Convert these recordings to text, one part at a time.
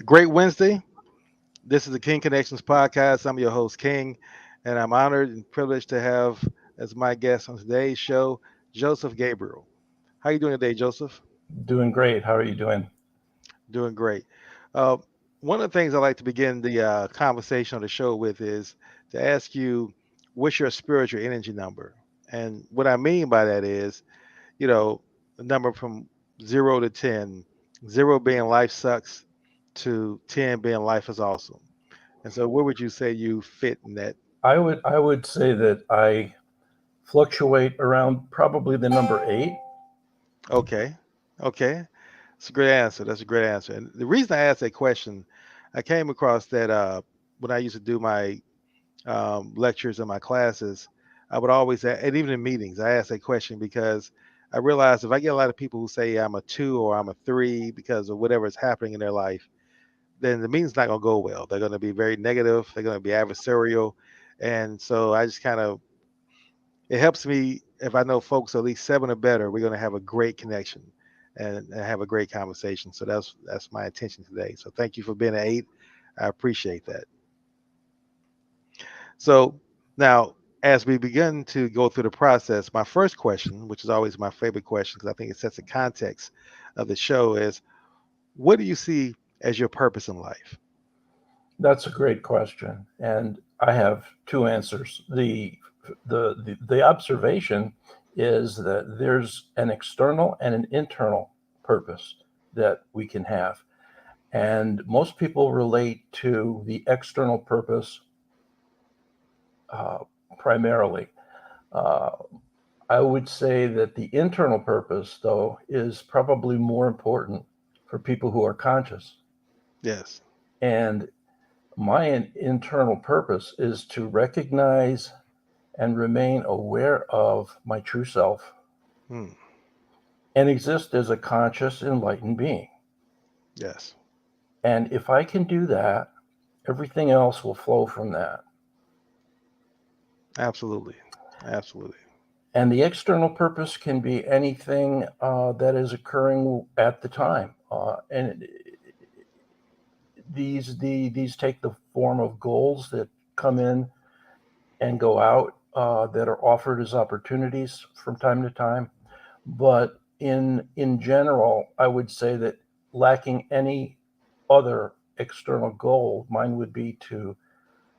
Great Wednesday. This is the King Connections podcast. I'm your host, King, and I'm honored and privileged to have as my guest on today's show, Joseph Gabriel. How you doing today, Joseph? Doing great. How are you doing? Doing great. Uh, One of the things I like to begin the conversation on the show with is to ask you, what's your spiritual energy number? And what I mean by that is, you know, a number from 0 to 10, zero being life sucks to 10 being life is awesome. And so, where would you say you fit in that? I would say that I fluctuate around probably the number 8. Okay, okay, that's a great answer. That's a great answer. And the reason I asked that question, I came across that when I used to do my lectures and my classes, I would always, and even in meetings, I ask that question because I realized if I get a lot of people who say I'm a 2 or I'm a 3 because of whatever is happening in their life, then the meeting's not going to go well. They're going to be very negative. They're going to be adversarial. And so I just kind of, it helps me if I know folks at least 7 or better, we're going to have a great connection and have a great conversation. So that's my intention today. So thank you for being an 8. I appreciate that. So now, as we begin to go through the process, my first question, which is always my favorite question because I think it sets the context of the show, is what do you see as your purpose in life? That's a great question, and I have two answers. The observation is that there's an external and an internal purpose that we can have, and most people relate to the external purpose uh, primarily. Uh, I would say that the internal purpose, though, is probably more important for people who are conscious. Yes, And my internal purpose is to recognize and remain aware of my true self hmm. and exist as a conscious, enlightened being. Yes, And if I can do that, everything else will flow from that. absolutely, absolutely. And the external purpose can be anything that is occurring at the time. These take the form of goals that come in and go out, that are offered as opportunities from time to time. But in general, I would say that lacking any other external goal, mine would be to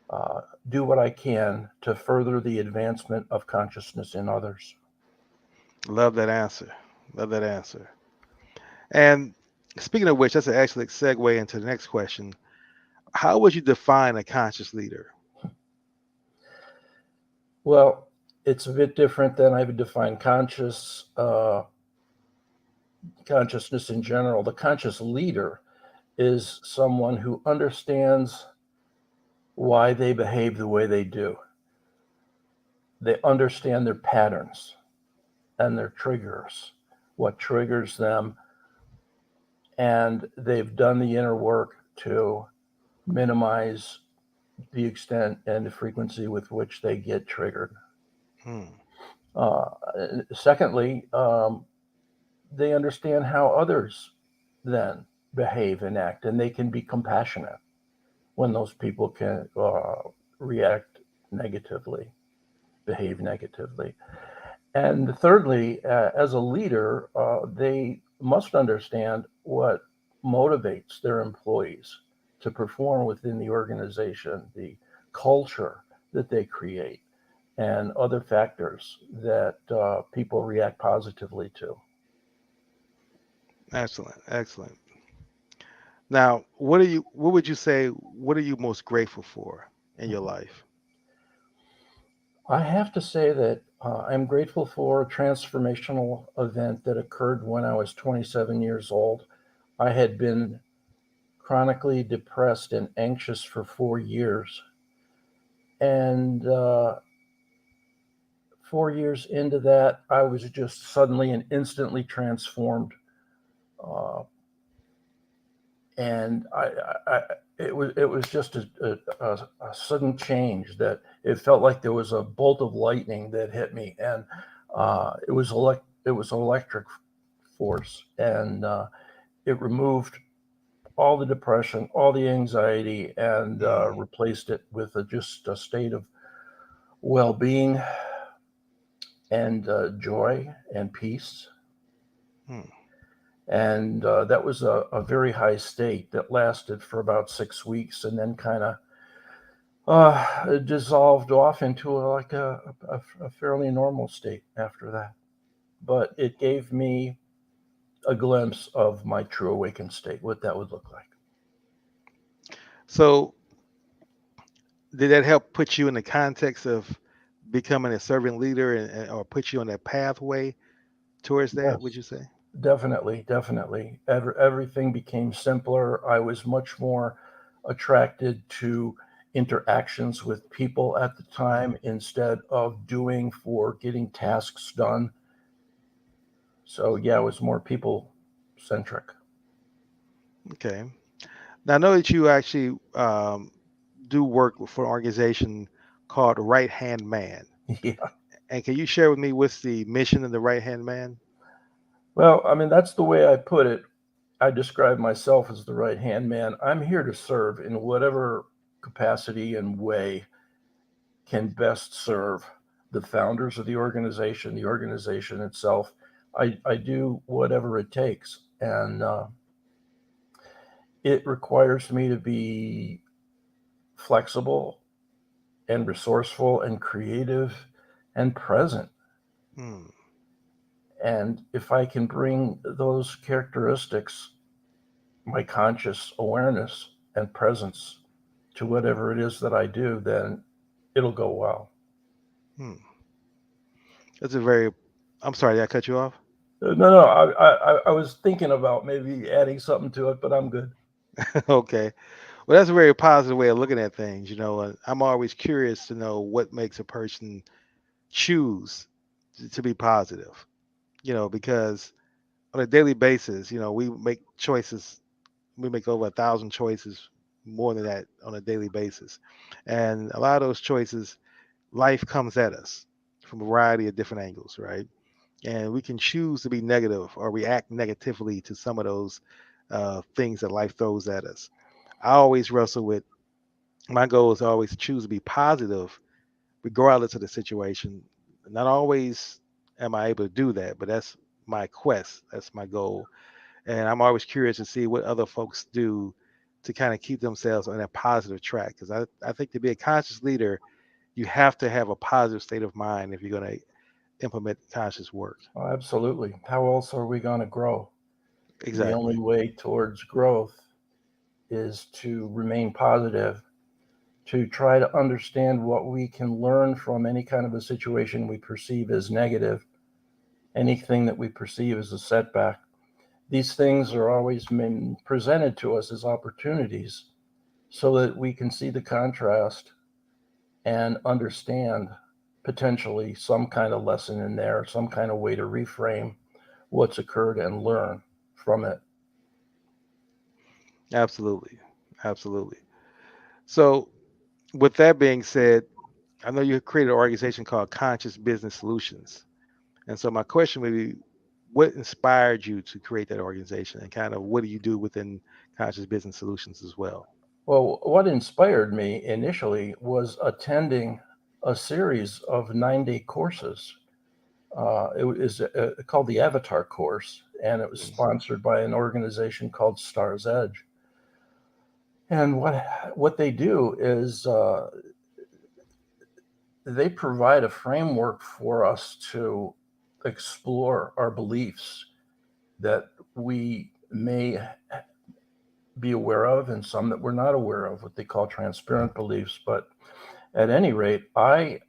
uh, do what I can to further the advancement of consciousness in others. Love that answer. Love that answer. And speaking of which, that's an excellent segue into the next question. How would you define a conscious leader? Well, it's a bit different than I would define consciousness in general. The conscious leader is someone who understands why they behave the way they do. They understand their patterns and their triggers, what triggers them, and they've done the inner work to minimize the extent and the frequency with which they get triggered. Hmm. Uh, Secondly, they understand how others then behave and act, and they can be compassionate when those people can react negatively, behave negatively. And thirdly, as a leader, they must understand what motivates their employees to perform within the organization, the culture that they create, and other factors that people react positively to. Excellent, excellent. Now, what would you say, what are you most grateful for in your life? I have to say that I'm grateful for a transformational event that occurred when I was 27 years old. I had been chronically depressed and anxious for 4 years. And 4 years into that, I was just suddenly and instantly transformed. Uh, and it was just a sudden change that it felt like there was a bolt of lightning that hit me, and it was electric force, and it removed all the depression, all the anxiety, and Mm, replaced it with just a state of well-being and joy and peace. mm. And that was a very high state that lasted for about 6 weeks, and then kind of dissolved off into a fairly normal state after that. But it gave me a glimpse of my true awakened state, what that would look like. So did that help put you in the context of becoming a servant leader or put you on that pathway towards that, would Yes, you say? definitely, definitely. Everything became simpler. I was much more attracted to interactions with people at the time instead of doing for getting tasks done. So, yeah, it was more people centric. Okay. Now I know that you actually do work for an organization called Right Hand Man. Yeah. And can you share with me what's the mission of the Right Hand Man? Well, I mean, that's the way I put it. I describe myself as the right hand man. I'm here to serve in whatever capacity and way can best serve the founders of the organization itself. I do whatever it takes. And it requires me to be flexible and resourceful and creative and present. Hmm. And if I can bring those characteristics, my conscious awareness and presence, to whatever it is that I do, then it'll go well. Hmm. That's a very. I'm sorry, did I cut you off? No, I was thinking about maybe adding something to it, but I'm good. Okay. Well, that's a very positive way of looking at things. And I'm always curious to know what makes a person choose to be positive. Because on a daily basis, we make choices. We make over 1,000 choices, more than that on a daily basis, and a lot of those choices, life comes at us from a variety of different angles, right? And we can choose to be negative or react negatively to some of those things that life throws at us. I always wrestle with my goal is always to choose to be positive regardless of the situation. Not always am I able to do that, but that's my quest. That's my goal. And I'm always curious to see what other folks do to kind of keep themselves on a positive track. Because I think to be a conscious leader, you have to have a positive state of mind if you're going to implement conscious work. Oh, absolutely. How else are we going to grow? The Exactly. only way towards growth is to remain positive, to try to understand what we can learn from any kind of a situation we perceive as negative, anything that we perceive as a setback. These things are always been presented to us as opportunities so that we can see the contrast and understand potentially some kind of lesson in there, some kind of way to reframe what's occurred and learn from it. Absolutely. Absolutely. So, with that being said, I know you created an organization called Conscious Business Solutions. And so, my question would be what inspired you to create that organization and kind of what do you do within Conscious Business Solutions as well? Well, what inspired me initially was attending a series of 9-day courses. It was called the Avatar Course, and it was Mhm. sponsored by an organization called Stars Edge. And what they do is they provide a framework for us to explore our beliefs that we may be aware of and some that we're not aware of, what they call transparent beliefs. But at any rate, I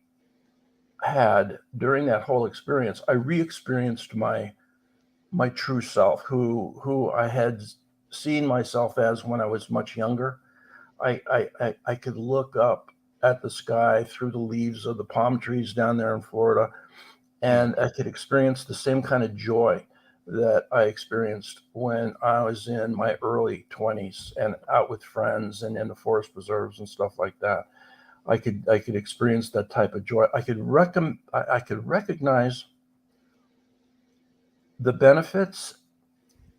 had during that whole experience, I re-experienced my true self, who I had seen myself as when I was much younger. I could look up at the sky through the leaves of the palm trees down there in Florida, and Mhm. I could experience the same kind of joy that I experienced when I was in my early 20s and out with friends and in the forest preserves and stuff like that. I could experience that type of joy. I could recognize the benefits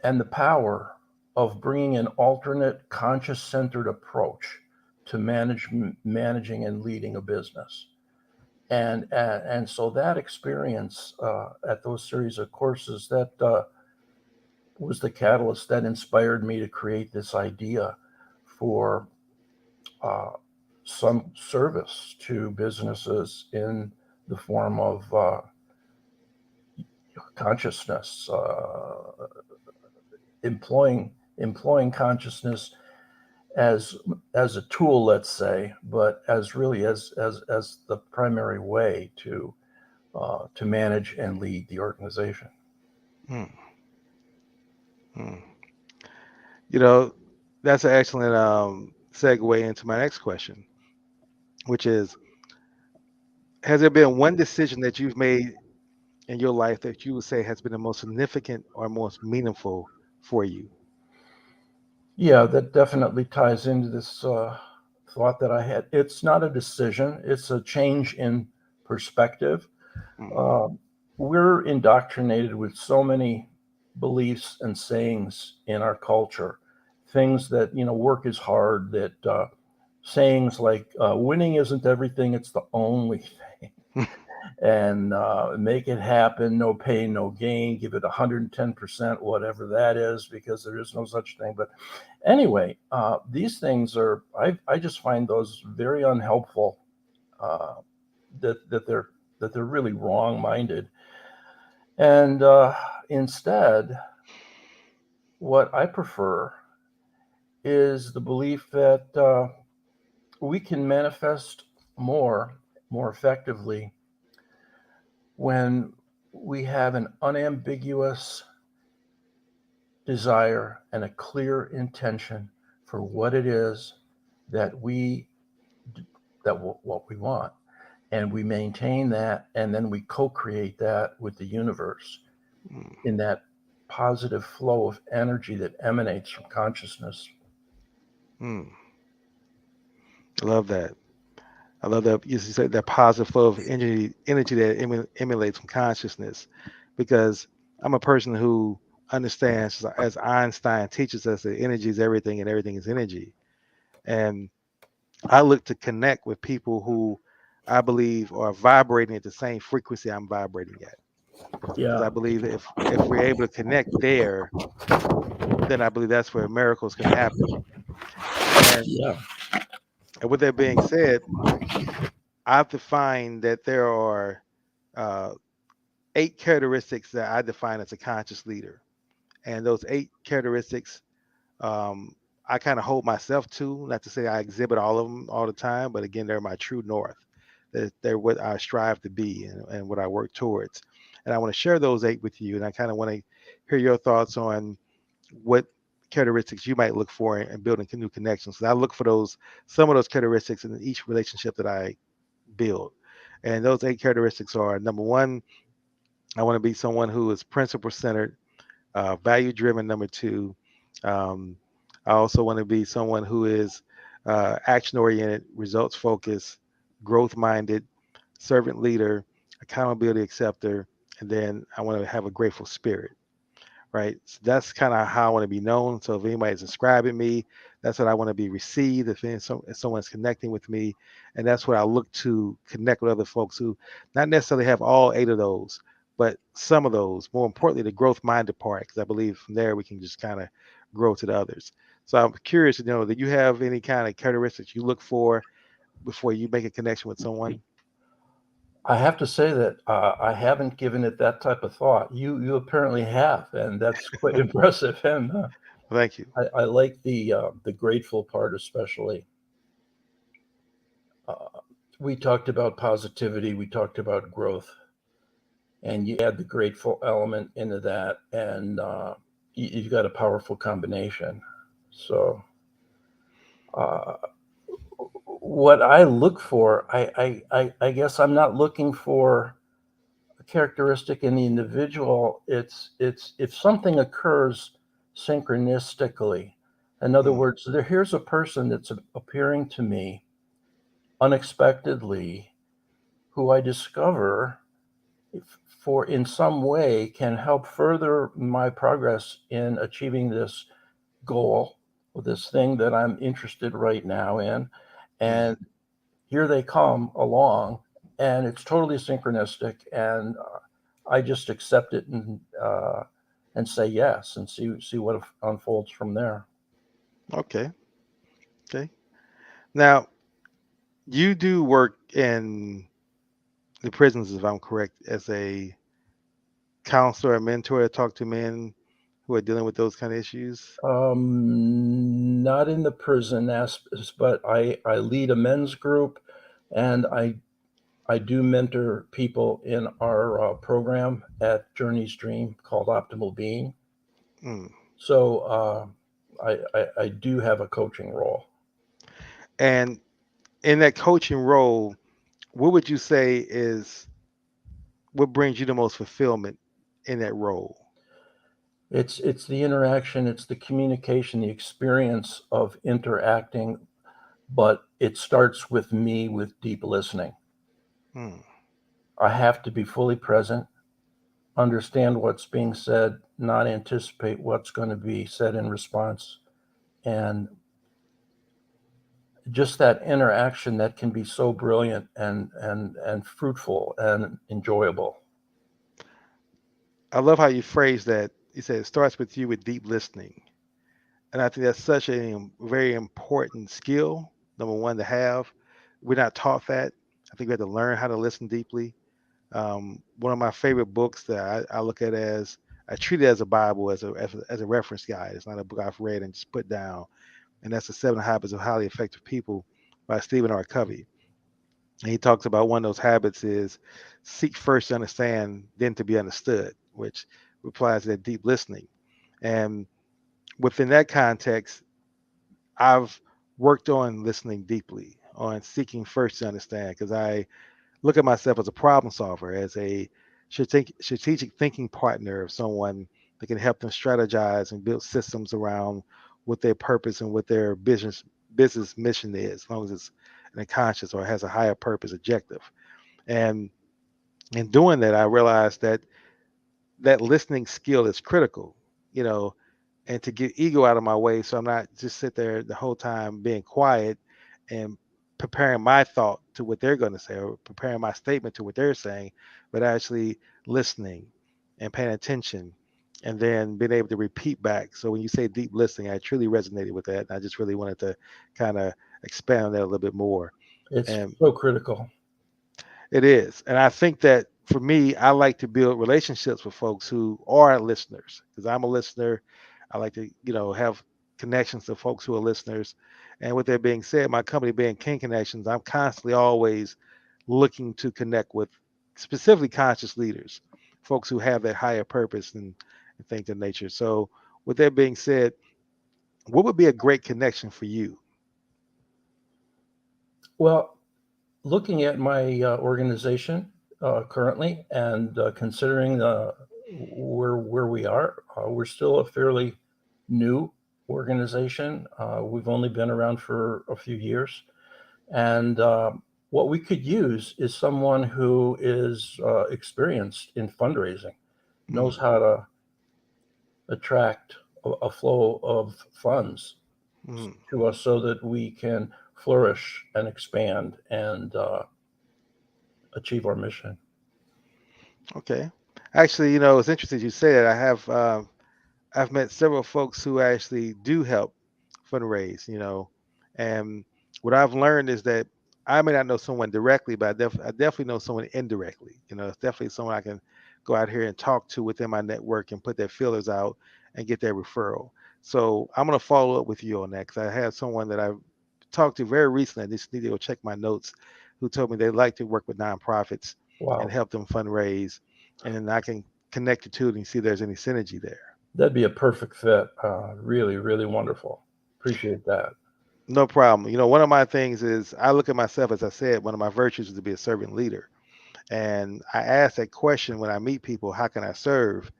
and the power of bringing an alternate conscious-centered approach to managing and leading a business. And so that experience at those series of courses, that was the catalyst that inspired me to create this idea for uh, some service to businesses in the form of consciousness, employing consciousness as a tool, let's say, but as really as the primary way to manage and lead the organization. Hmm. Hmm. You know, that's an excellent segue into my next question, which is, has there been one decision that you've made in your life that you would say has been the most significant or most meaningful for you? Yeah, that definitely ties into this thought that I had. It's not a decision; it's a change in perspective. Mm, Uh, we're indoctrinated with so many beliefs and sayings in our culture, things that, work is hard, that sayings like winning isn't everything, it's the only thing, and make it happen, no pain, no gain, give it 110%, whatever that is, because there is no such thing. But anyway, these things I just find those very unhelpful, uh, that they're really wrong-minded. And instead, what I prefer is the belief that we can manifest more, more effectively when we have an unambiguous desire and a clear intention for what it is that what we want, and we maintain that, and then we co-create that with the universe mm, in that positive flow of energy that emanates from consciousness. mm. I love that. I love that you said that positive flow of energy that emulates from consciousness, because I'm a person who understands, as Einstein teaches us, that energy is everything and everything is energy. And I look to connect with people who I believe are vibrating at the same frequency I'm vibrating at, because Yeah, I believe that if we're able to connect there, then I believe that's where miracles can happen. And, yeah, and with that being said, I've defined that there are uh, 8 characteristics that I define as a conscious leader. And those 8 characteristics, um, I kind of hold myself to, not to say I exhibit all of them all the time, but again, they're my true north. They're what I strive to be, and what I work towards. And I want to share those 8 with you. And I kind of want to hear your thoughts on what characteristics you might look for in building new connections. So I look for some of those characteristics in each relationship that I build. And those 8 characteristics are: number one, I want to be someone who is principle centered, value driven. Number two, um, I also want to be someone who is action oriented, results focused, growth minded, servant leader, accountability acceptor, and then I want to have a grateful spirit. Right. So that's kind of how I want to be known. So if anybody's describing me, that's what I want to be received. If someone's connecting with me, and that's what I look to connect with other folks who not necessarily have all 8 of those, but some of those. More importantly, the growth minded part, because I believe from there we can just kind of grow to the others. So I'm curious to know that you have any kind of characteristics you look for before you make a connection with someone. I have to say that I haven't given it that type of thought. You apparently have, and that's quite impressive. And Thank you. I like the grateful part especially. Uh, we talked about positivity, we talked about growth, and you add the grateful element into that, and you've got a powerful combination. So, uh, what I look for, I guess I'm not looking for a characteristic in the individual. It's if something occurs synchronistically. In other Mm, words, here's a person that's appearing to me unexpectedly, who I discover in some way can help further my progress in achieving this goal with this thing that I'm interested right now in, Mm. and here they come along, and it's totally synchronistic, and I just accept it and say yes, and see what unfolds from there. Okay. Okay. Now, you do work in the prisons, if I'm correct, as a counselor, a mentor to talk to men who are dealing with those kind of issues. Not in the prison aspects, but I lead a men's group, and I do mentor people in our program at Journey's Dream called Optimal Being. Mm. So I do have a coaching role. And in that coaching role, what would you say is what brings you the most fulfillment in that role? It's the interaction, it's the communication, the experience of interacting, but it starts with me with deep listening. Mm. I have to be fully present, understand what's being said, not anticipate what's going to be said in response, and just that interaction that can be so brilliant and fruitful and enjoyable. I love how you phrase that. You said it starts with you with deep listening. And I think that's such a very important skill, number one, to have. We're not taught that. I think we have to learn how to listen deeply. One of my favorite books that I look at as I treat it as a Bible, as a reference guide. It's not a book I've read and just put down. And that's the Seven Habits of Highly Effective People by Stephen R. Covey. And he talks about one of those habits is seek first to understand, then to be understood, which applies to that deep listening. And within that context, I've worked on listening deeply, on seeking first to understand, because I look at myself as a problem solver, as a strategic thinking partner of someone that can help them strategize and build systems around what their purpose and what their business mission is, as long as it's an conscious or has a higher purpose objective. And in doing that, I realized that that listening skill is critical, you know, and to get ego out of my way so I'm not just sit there the whole time being quiet and preparing my thought to what they're going to say or preparing my statement to what they're saying, but actually listening and paying attention and then being able to repeat back. So when you say deep listening, I truly resonated with that. And I just really wanted to kind of expand on that a little bit more. It's And so critical. it is. And I think that for me, I like to build relationships with folks who are listeners because I'm a listener. I like to, have connections to folks who are listeners. And with that being said, my company being King Connections, I'm constantly always looking to connect with specifically conscious leaders, folks who have that higher purpose and things of nature. So with that being said, what would be a great connection for you? Well, looking at my organization currently and considering where we are, we're still a fairly new organization. We've only been around for a few years, and what we could use is someone who is experienced in fundraising, knows Mm, how to attract a flow of funds mm, to us so that we can flourish and expand and achieve our mission. okay. Actually, it's interesting you say that. I've met several folks who actually do help fundraise, and what I've learned is that I may not know someone directly, but I definitely know someone indirectly. It's definitely someone I can go out here and talk to within my network and put their feelers out and get their referral. So I'm going to follow up with you on that because I have someone that I've talked to very recently. I just need to go check my notes, who told me they like to work with nonprofits and Wow, help them fundraise, and then I can connect the two and see if there's any synergy there. that'd be a perfect fit. Really, really wonderful. Appreciate that. No problem. One of my things is I look at myself, as I said, one of my virtues is to be a servant leader. And I ask that question when I meet people, how can I serve?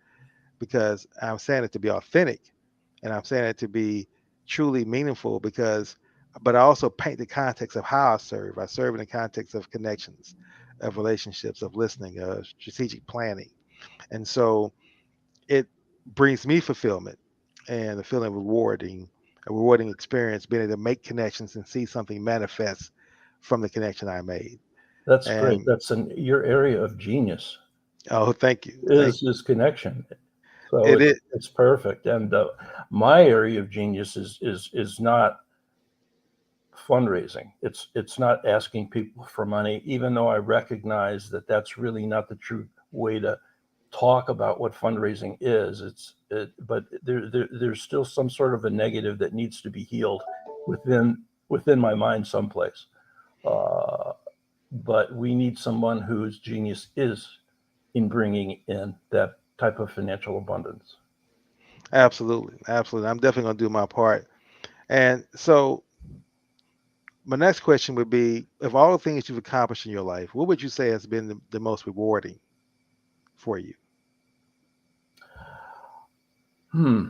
Because I'm saying it to be authentic and I'm saying it to be truly meaningful but I also paint the context of how I serve. I serve in the context of connections, of relationships, of listening, of strategic planning. And so it brings me fulfillment. and the feeling rewarding, a rewarding experience, being able to make connections and see something manifest from the connection I made. That's great. And That's your area of genius oh, thank you, thank is this connection. So you. It is it's perfect. And my area of genius is not fundraising. It's not asking people for money, even though I recognize that that's really not the true way to talk about what fundraising is. But there's still some sort of a negative that needs to be healed within my mind someplace. Uh, but we need someone whose genius is in bringing in that type of financial abundance. absolutely, absolutely. I'm definitely going to do my part. And so, my next question would be: of all the things you've accomplished in your life, what would you say has been the most rewarding for you? Hmm.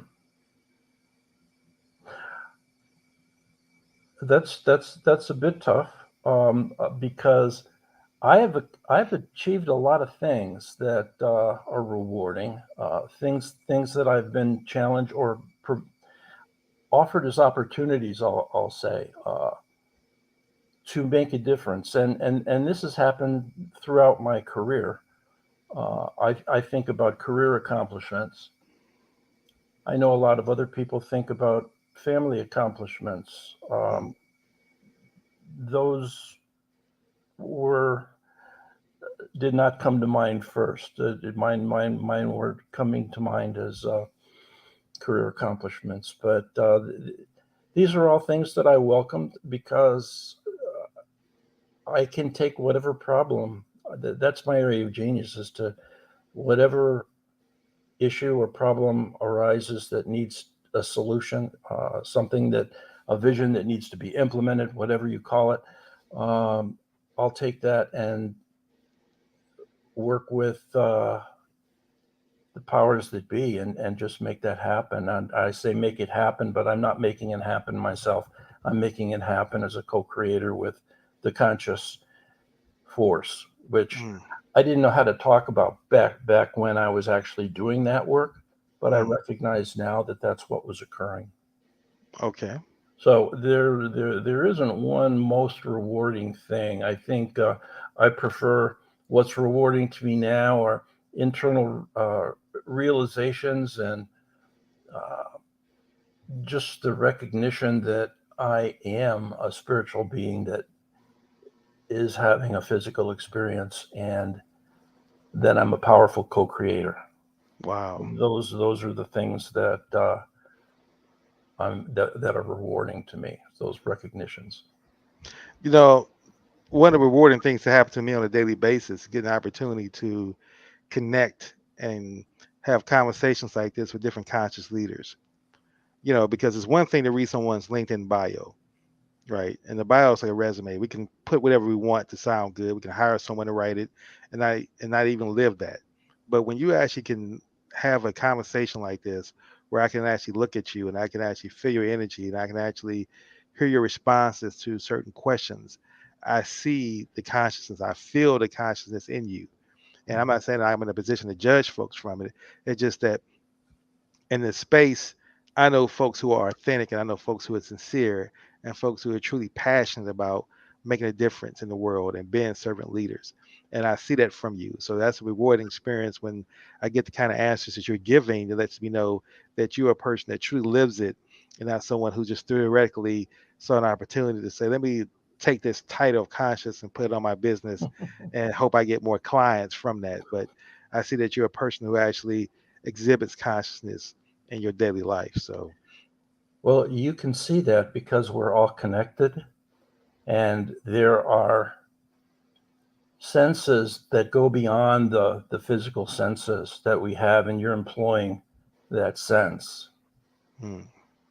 That's a bit tough because I've achieved a lot of things that are rewarding. Things that I've been challenged or offered as opportunities. I'll say to make a difference, and this has happened throughout my career. I think about career accomplishments. I know a lot of other people think about family accomplishments. Mm, Those were did not come to mind first. Mine were coming to mind as career accomplishments. But these are all things that I welcomed because I can take whatever problem. That's my area of genius, is to whatever issue or problem arises that needs a solution, something that a vision that needs to be implemented, whatever you call it. Um, I'll take that and work with the powers that be and just make that happen. And I say make it happen, but I'm not making it happen myself. I'm making it happen as a co-creator with the conscious force, which mm, I didn't know how to talk about back when I was actually doing that work, but I mm. recognize now that that's what was occurring. Okay. So there isn't one most rewarding thing. I think I prefer what's rewarding to me now are internal realizations and uh, just the recognition that I am a spiritual being that is having a physical experience, and that I'm a powerful co-creator. Wow. Those are the things that that are rewarding to me. Those recognitions. You know, one of the rewarding things that happen to me on a daily basis is getting an opportunity to connect and have conversations like this with different conscious leaders. Because it's one thing to read someone's LinkedIn bio, right? And the bio is like a resume. We can put whatever we want to sound good. We can hire someone to write it, and not even live that. But when you actually can have a conversation like this, where I can actually look at you and I can actually feel your energy and I can actually hear your responses to certain questions, I see the consciousness. I feel the consciousness in you. And I'm not saying that I'm in a position to judge folks from it. It's just that in this space, I know folks who are authentic and I know folks who are sincere and folks who are truly passionate about making a difference in the world and being servant leaders. And I see that from you. So that's a rewarding experience when I get the kind of answers that you're giving that lets me know that you're a person that truly lives it and not someone who just theoretically saw an opportunity to say, let me take this title of conscious and put it on my business and hope I get more clients from that. But I see that you're a person who actually exhibits consciousness in your daily life. So, Well, you can see that because we're all connected, and there are senses that go beyond the physical senses that we have, and you're employing that sense hmm.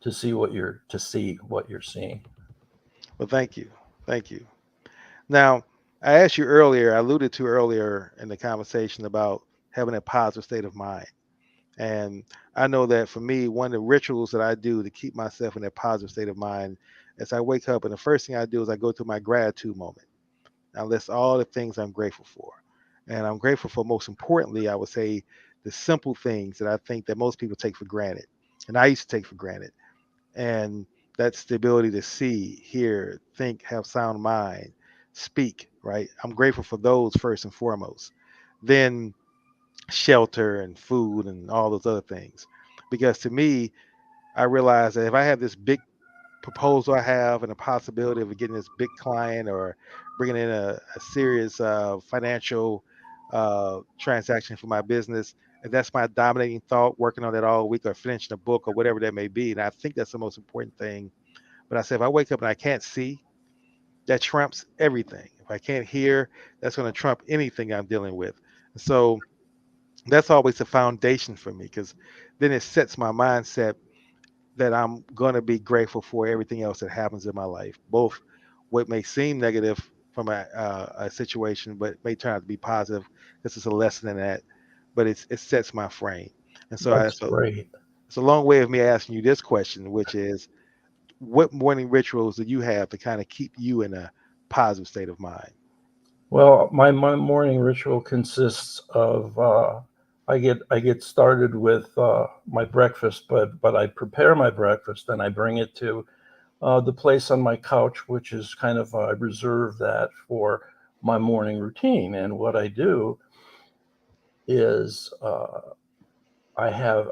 to see what you're seeing. Well, thank you. Thank you. Now, I asked you earlier, I alluded to earlier in the conversation about having a positive state of mind. And I know that for me, one of the rituals that I do to keep myself in that positive state of mind is I wake up and the first thing I do is I go through my gratitude moment. I list all the things I'm grateful for. And I'm grateful for, most importantly, I would say, the simple things that I think that most people take for granted. and I used to take for granted. And that's the ability to see, hear, think, have sound mind, speak, right? I'm grateful for those first and foremost. Then shelter and food and all those other things. Because to me, I realize that if I have this big proposal I have and a possibility of getting this big client or bringing in a serious financial transaction for my business, and that's my dominating thought, working on that all week or finishing a book or whatever that may be. And I think that's the most important thing. But I say if I wake up and I can't see, that trumps everything. If I can't hear, that's going to trump anything I'm dealing with. So that's always the foundation for me because then it sets my mindset that I'm going to be grateful for everything else that happens in my life, both what may seem negative from a situation, but may turn out to be positive because it's a lesson in that. But it sets my frame, and That's great. it's a long way of me asking you this question, which is, what morning rituals do you have to kind of keep you in a positive state of mind? Well, my morning ritual consists of I get started with my breakfast, but I prepare my breakfast and I bring it to the place on my couch, which is kind of I reserve that for my morning routine. And what I do is I have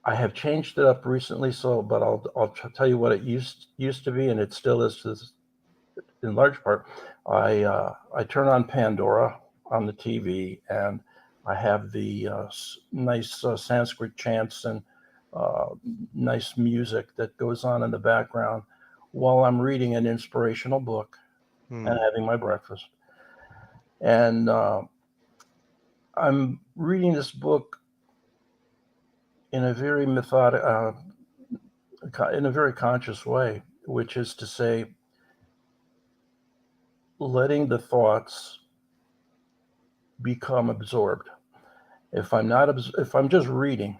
I have changed it up recently. So, but I'll tell you what it used to be, and it still is in large part. I turn on Pandora on the TV, and I have the nice Sanskrit chants and uh, nice music that goes on in the background while I'm reading an inspirational book and Hmm. having my breakfast. And I'm reading this book in a very in a very conscious way, which is to say, letting the thoughts become absorbed. If I'm just reading,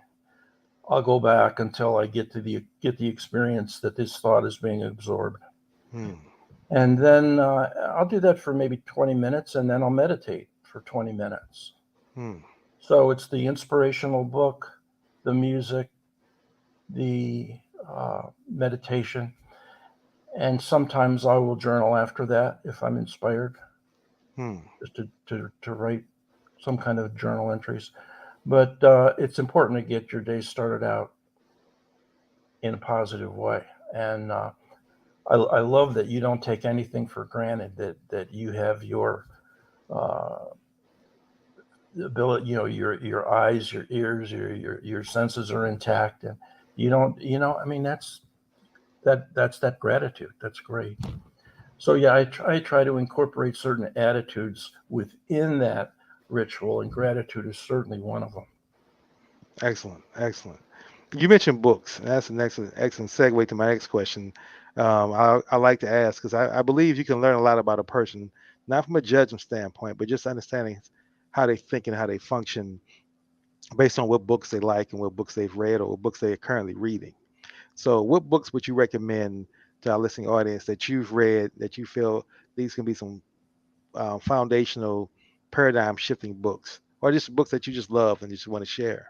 I'll go back until I get the experience that this thought is being absorbed, Hmm. and then I'll do that for maybe 20 minutes, and then I'll meditate for 20 minutes. Hmm. So it's the inspirational book, the music, the meditation, and sometimes I will journal after that if I'm inspired, Hmm. just to write some kind of journal entries. But it's important to get your day started out in a positive way. And I love that you don't take anything for granted. That you have your uh, ability, your eyes, your ears, your senses are intact, and you don't, I mean, that's that gratitude. That's great. So yeah, I try to incorporate certain attitudes within that ritual, and gratitude is certainly one of them. Excellent. Excellent. You mentioned books. And that's an excellent segue to my next question. I like to ask because I believe you can learn a lot about a person, not from a judgment standpoint, but just understanding how they think and how they function based on what books they like and what books they've read or what books they are currently reading. So, what books would you recommend to our listening audience that you've read that you feel these can be some foundational paradigm shifting books, or just books that you just love and just want to share?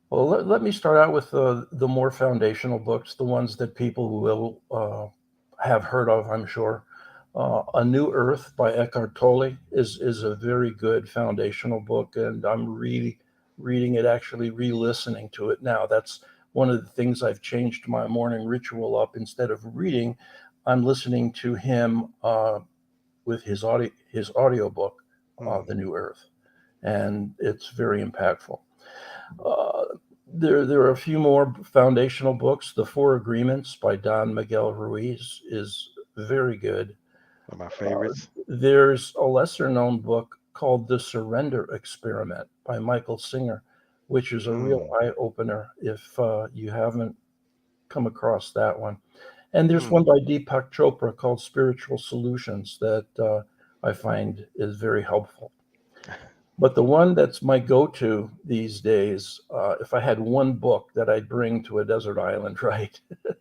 Well, let me start out with the more foundational books, the ones that people will have heard of, I'm sure. A New Earth by Eckhart Tolle is a very good foundational book, and I'm really reading it, actually re-listening to it now. That's one of the things I've changed my morning ritual up. Instead of reading, I'm listening to him with his audio book, Hmm. The New Earth, and it's very impactful. Uh, there are a few more foundational books. The Four Agreements by Don Miguel Ruiz is very good. One of my Uh, favorites. there's a lesser known book called The Surrender Experiment by Michael Singer, which is a real Hmm. eye opener if you haven't come across that one. And there's Hmm. one by Deepak Chopra called Spiritual Solutions that I find is very helpful. But the one that's my go-to these days, if I had one book that I'd bring to a desert island, right,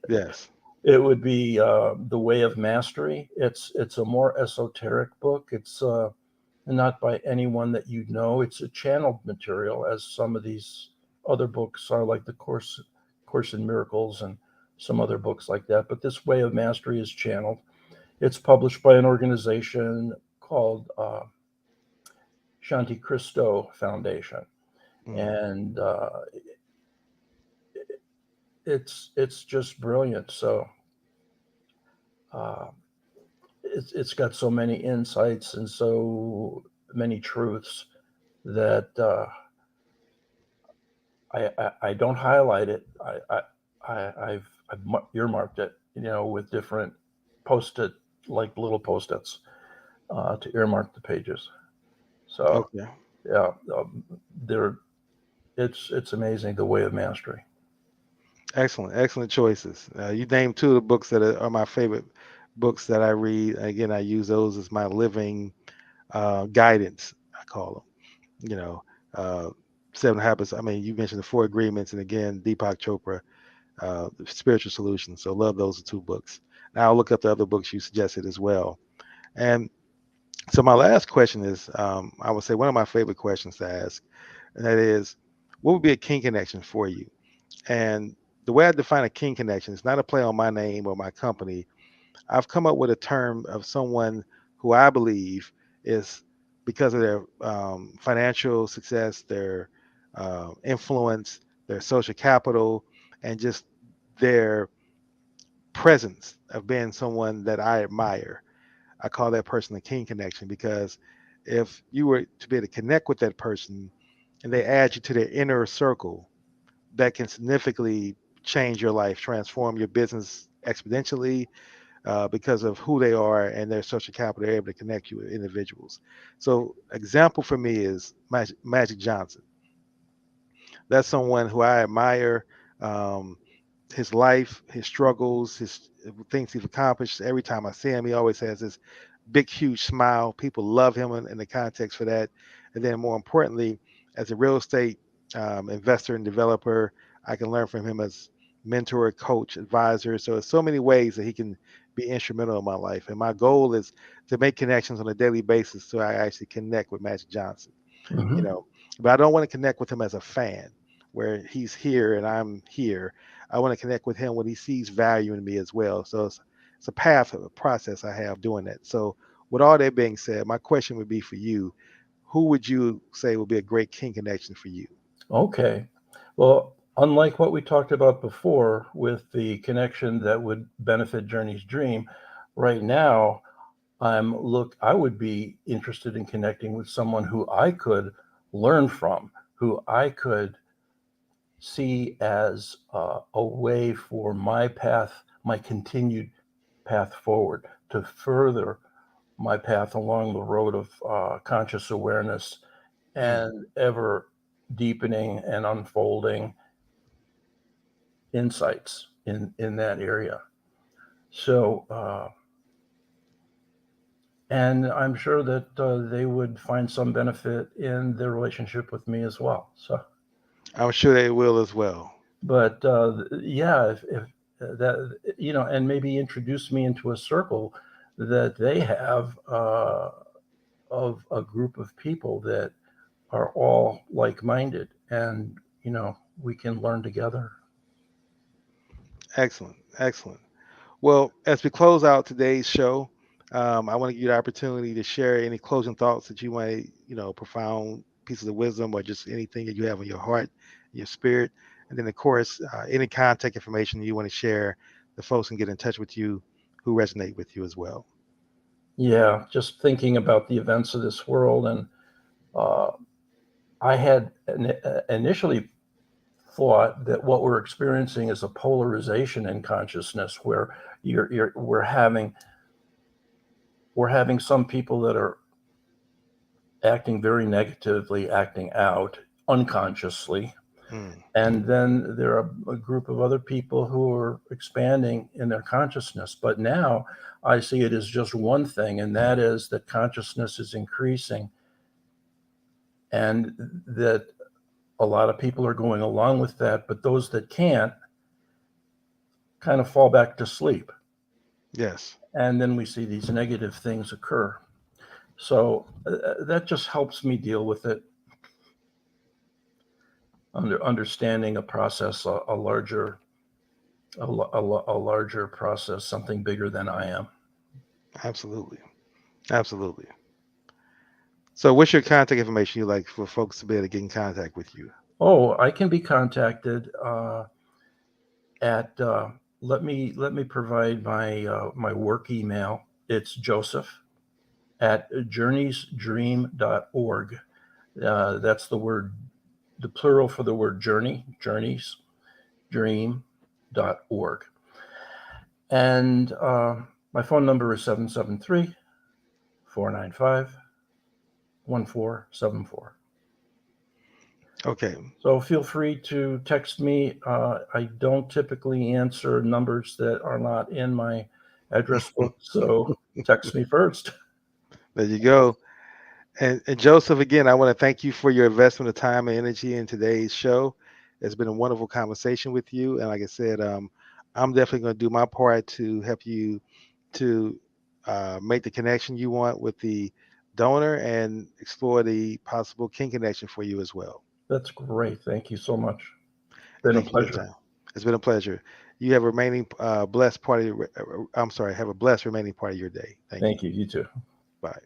Yes. it would be The Way of Mastery. It's a more esoteric book. It's not by anyone that you know. It's a channeled material, as some of these Other books are like the Course in Miracles and some other books like that. But this Way of Mastery is channeled. It's published by an organization called Shanti Christo Foundation, Mm. and it's just brilliant. So uh, it's got so many insights and so many truths that I don't highlight it. I've earmarked it, with different post-it, like little post-its, to earmark the pages. So Okay. yeah, they're it's amazing, the Way of Mastery. Excellent. Excellent choices. You named two of the books that are my favorite books that I read. Again, I use those as my living guidance. I call them. Uh, Seven Habits. I mean, you mentioned the Four Agreements, and again, Deepak Chopra, the Spiritual Solution. So love those two books. Now I'll look up the other books you suggested as well. And so my last question is, I would say one of my favorite questions to ask, and that is, what would be a king connection for you? And the way I define a king connection is not a play on my name or my company. I've come up with a term of someone who I believe is, because of their financial success, their influence, their social capital, and just their presence of being someone that I admire. I call that person a king connection, because if you were to be able to connect with that person and they add you to their inner circle, that can significantly change your life, transform your business exponentially, because of who they are and their social capital. They're able to connect you with individuals. So, example for me is Magic Johnson. That's someone who I admire. Um, his life, his struggles, his things he's accomplished. Every time I see him, he always has this big, huge smile. People love him in the context for that. And then, more importantly, as a real estate investor and developer, I can learn from him as mentor, coach, advisor. So, there's so many ways that he can be instrumental in my life. And my goal is to make connections on a daily basis so I actually connect with Magic Johnson. you Mm-hmm. know but I don't want to connect with him as a fan where he's here and I'm here. I want to connect with him when he sees value in me as well. So it's a path, a process I have doing that. So with all that being said, my question would be for you: who would you say would be a great king connection for you? Okay. Well, unlike what we talked about before with the connection that would benefit Journey's Dream, right now I would be interested in connecting with someone who I could learn from, who I could see as a way for my path, my continued path forward, to further my path along the road of conscious awareness Mm, and ever deepening and unfolding insights in that area. So, and I'm sure that they would find some benefit in their relationship with me as well. So, I'm sure they will as well. but yeah, if that, and maybe introduce me into a circle that they have, of a group of people that are all like-minded, and we can learn together. Excellent, excellent. Well, as we close out today's show, I want to give you the opportunity to share any closing thoughts that you might, profound pieces of wisdom or just anything that you have on your heart, your spirit. And then, of course, any contact information you want to share, the folks can get in touch with you who resonate with you as well. Yeah, just thinking about the events of this world, and uh, I had initially thought that what we're experiencing is a polarization in consciousness, where we're having some people that are acting very negatively, acting out unconsciously, Mm, and then there are a group of other people who are expanding in their consciousness. But now I see it as just one thing, and that is that consciousness is increasing, and that a lot of people are going along with that, but those that can't kind of fall back to sleep. yes. And then we see these negative things occur. So that just helps me deal with it. understanding a process, a larger a larger process, something bigger than I am. Absolutely. Absolutely. So what's your contact information you like for folks to be able to get in contact with you? Oh, I can be contacted at let me provide my work email. It's Joseph at journeysdream.org. That's the plural for the word journey, journeysdream.org. And my phone number is 773-495-1474. Okay. So feel free to text me. I don't typically answer numbers that are not in my address book, so text me first. There you go. And Joseph, again, I want to thank you for your investment of time and energy in today's show. It's been a wonderful conversation with you. And like I said, I'm definitely going to do my part to help you to make the connection you want with the donor and explore the possible kin connection for you as well. That's great. Thank you so much. And Been a thank you for your pleasure. time. It's been a pleasure. You have a remaining blessed part of your, I'm sorry, have a blessed remaining part of your day. Thank you. Thank you. You too. Bye.